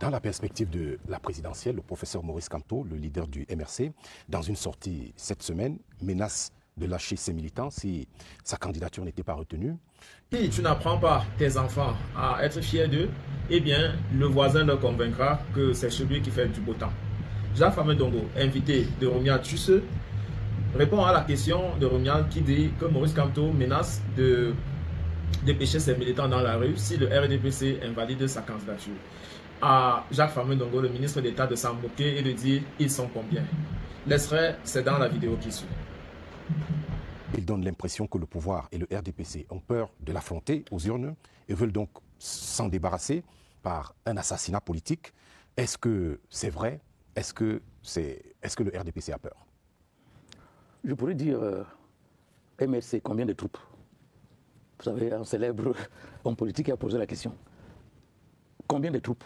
Dans la perspective de la présidentielle, le professeur Maurice Kamto, le leader du MRC, dans une sortie cette semaine, menace de lâcher ses militants si sa candidature n'était pas retenue. Si tu n'apprends pas tes enfants à être fiers d'eux, eh bien, le voisin leur convaincra que c'est celui qui fait du beau temps. Jacques Famendongo, invité de Romuald Tchusse, répond à la question de Romuald qui dit que Maurice Kamto menace de dépêcher ses militants dans la rue si le RDPC invalide sa candidature. À Jacques Famendongo, le ministre d'État, de s'en moquer et de dire « ils sont combien ». L'extrait, c'est dans la vidéo qui suit. Il donne l'impression que le pouvoir et le RDPC ont peur de l'affronter aux urnes et veulent donc s'en débarrasser par un assassinat politique. Est-ce que c'est vrai? Est-ce que le RDPC a peur? Je pourrais dire, MRC, combien de troupes? Vous savez, un célèbre homme politique a posé la question. Combien de troupes?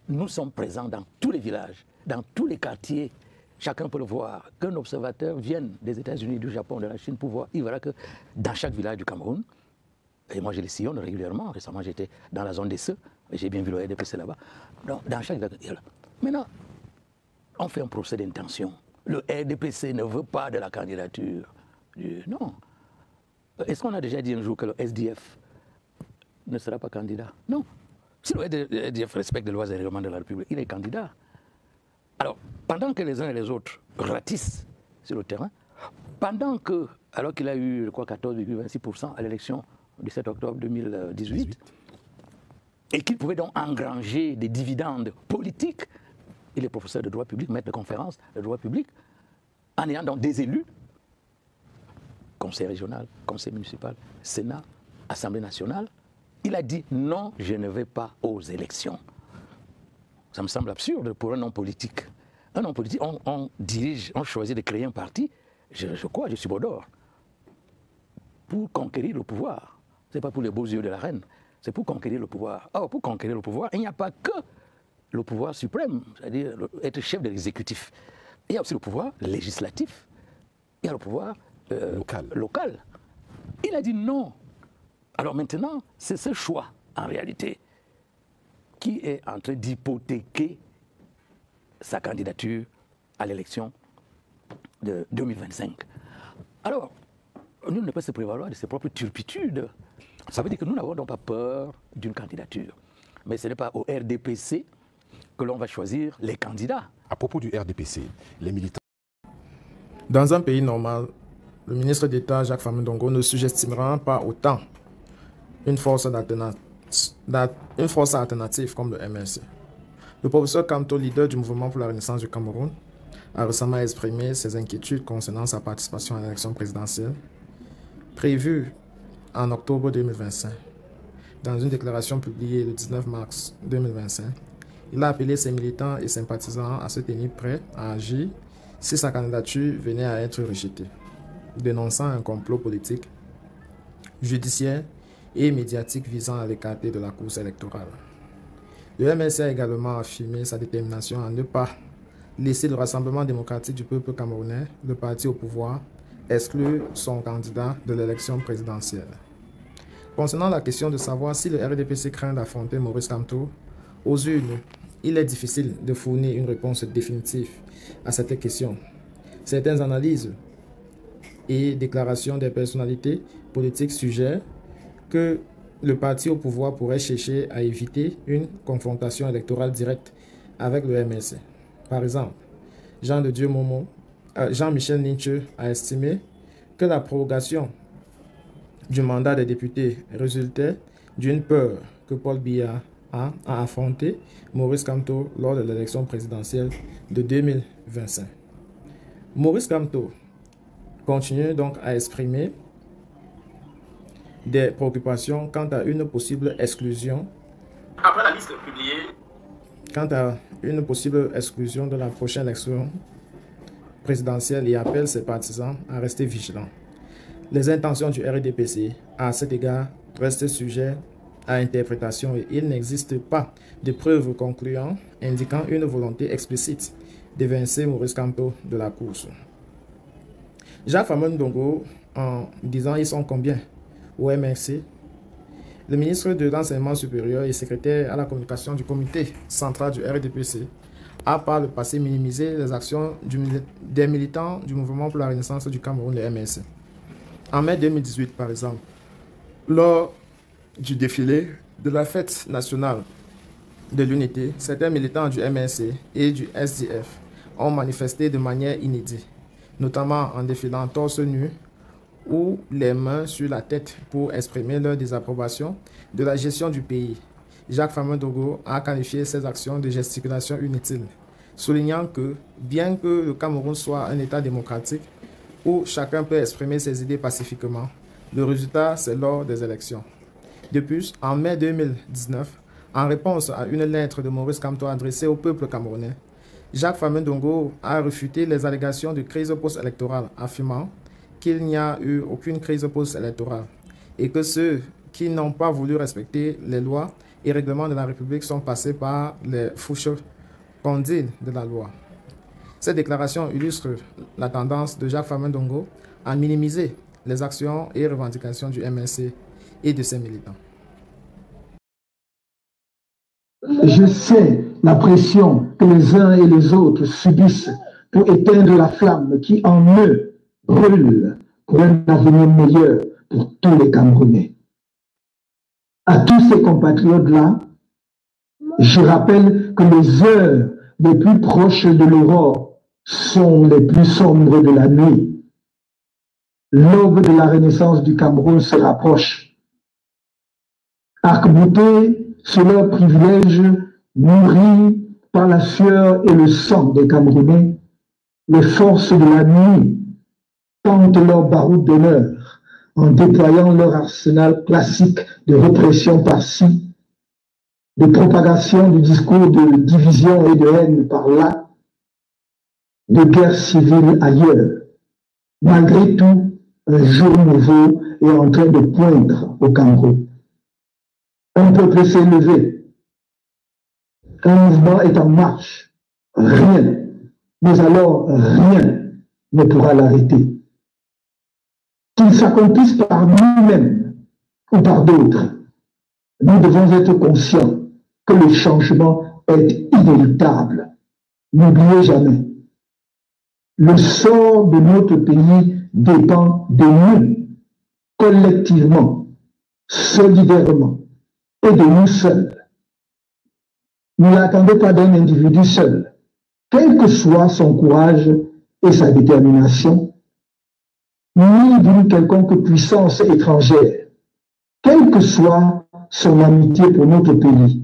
Nous sommes présents dans tous les villages, dans tous les quartiers. Chacun peut le voir. Qu'un observateur vienne des États-Unis, du Japon, de la Chine pour voir, il verra que dans chaque village du Cameroun, et moi je les sillonne régulièrement, récemment j'étais dans la zone des Ceux, et j'ai bien vu le RDPC là-bas. Dans chaque village. Maintenant, on fait un procès d'intention. Le RDPC ne veut pas de la candidature. Non. Est-ce qu'on a déjà dit un jour que le SDF ne sera pas candidat? Non. Si le SDF respecte les lois et les règlements de la République, il est candidat. Alors, pendant que les uns et les autres ratissent sur le terrain, pendant que, alors qu'il a eu, je crois, 14,26% à l'élection du 7 octobre 2018, et qu'il pouvait donc engranger des dividendes politiques, il est professeur de droit public, maître de conférence de droit public, en ayant donc des élus, conseil régional, conseil municipal, Sénat, Assemblée nationale, il a dit non, je ne vais pas aux élections. Ça me semble absurde pour un homme politique. Un homme politique, on dirige, on choisit de créer un parti, je crois, je suis d'or, pour conquérir le pouvoir. Ce n'est pas pour les beaux yeux de la reine, c'est pour conquérir le pouvoir. Or, pour conquérir le pouvoir, il n'y a pas que le pouvoir suprême, c'est-à-dire être chef de l'exécutif. Il y a aussi le pouvoir législatif, il y a le pouvoir local. Il a dit non. Alors maintenant, c'est ce choix, en réalité, qui est en train d'hypothéquer sa candidature à l'élection de 2025. Alors, nous ne pouvons pas se prévaloir de ses propres turpitudes. Ça veut dire que nous n'avons donc pas peur d'une candidature. Mais ce n'est pas au RDPC que l'on va choisir les candidats. À propos du RDPC, les militants... Dans un pays normal, le ministre d'État Jacques Famendongo ne sous-estimera pas autant une force alternative comme le MRC. Le professeur Kamto, leader du mouvement pour la Renaissance du Cameroun, a récemment exprimé ses inquiétudes concernant sa participation à l'élection présidentielle prévue en octobre 2025. Dans une déclaration publiée le 19 mars 2025, il a appelé ses militants et sympathisants à se tenir prêts à agir si sa candidature venait à être rejetée, dénonçant un complot politique, judiciaire et médiatique visant à l'écarter de la course électorale. Le MRC a également affirmé sa détermination à ne pas laisser le Rassemblement démocratique du peuple camerounais, le parti au pouvoir, exclure son candidat de l'élection présidentielle. Concernant la question de savoir si le RDPC craint d'affronter Maurice Kamto aux urnes, il est difficile de fournir une réponse définitive à cette question. Certaines analyses et déclarations des personnalités politiques suggèrent que le parti au pouvoir pourrait chercher à éviter une confrontation électorale directe avec le MRC. Par exemple, Jean-Michel Ninche a estimé que la prorogation du mandat des députés résultait d'une peur que Paul Biya a à affronter Maurice Kamto lors de l'élection présidentielle de 2025. Maurice Kamto continue donc à exprimer des préoccupations quant à une possible exclusion. Après la liste publiée. Quant à une possible exclusion de la prochaine élection présidentielle et appelle ses partisans à rester vigilants. Les intentions du RDPC à cet égard restent sujets à interprétation et il n'existe pas de preuves concluantes indiquant une volonté explicite d'évincer Maurice Kamto de la course. Jacques Famendongo, en disant ils sont combien au MRC, le ministre de l'Enseignement supérieur et secrétaire à la communication du comité central du RDPC a par le passé minimisé les actions des militants du mouvement pour la renaissance du Cameroun, le MRC. En mai 2018, par exemple, lors du défilé de la fête nationale de l'unité, certains militants du MRC et du SDF ont manifesté de manière inédite, notamment en défilant torse nu ou les mains sur la tête pour exprimer leur désapprobation de la gestion du pays. Jacques Famin-Dogo a qualifié ces actions de gesticulation inutile, soulignant que, bien que le Cameroun soit un État démocratique où chacun peut exprimer ses idées pacifiquement, le résultat, c'est lors des élections. De plus, en mai 2019, en réponse à une lettre de Maurice Kamto adressée au peuple camerounais, Jacques Famin-Dogo a refuté les allégations de crise post-électorale, affirmant qu'il n'y a eu aucune crise post-électorale et que ceux qui n'ont pas voulu respecter les lois et règlements de la République sont passés par les fouches-conduites de la loi. Cette déclaration illustre la tendance de Jacques Famin-Dogo à minimiser les actions et revendications du MRC et de ses militants. Je sais la pression que les uns et les autres subissent pour éteindre la flamme qui en eux brûle pour un avenir meilleur pour tous les Camerounais. À tous ces compatriotes-là, je rappelle que les heures les plus proches de l'aurore sont les plus sombres de la nuit. L'aube de la renaissance du Cameroun se rapproche. Arc-boutés sur leur privilège, nourris par la sueur et le sang des Camerounais, les forces de la nuit tentent leur baroud d'honneur en déployant leur arsenal classique de répression par-ci, de propagation du discours de division et de haine par-là, de guerre civile ailleurs. Malgré tout, un jour nouveau est en train de poindre au Cameroun. Un peuple s'est levé. Un mouvement est en marche. Rien, mais alors rien ne pourra l'arrêter. Qu'il s'accomplisse par nous-mêmes ou par d'autres, nous devons être conscients que le changement est inéluctable. N'oubliez jamais, le sort de notre pays dépend de nous, collectivement, solidairement, et de nous seuls. Ne l'attendez pas d'un individu seul, quel que soit son courage et sa détermination, ni d'une quelconque puissance étrangère, quelle que soit son amitié pour notre pays.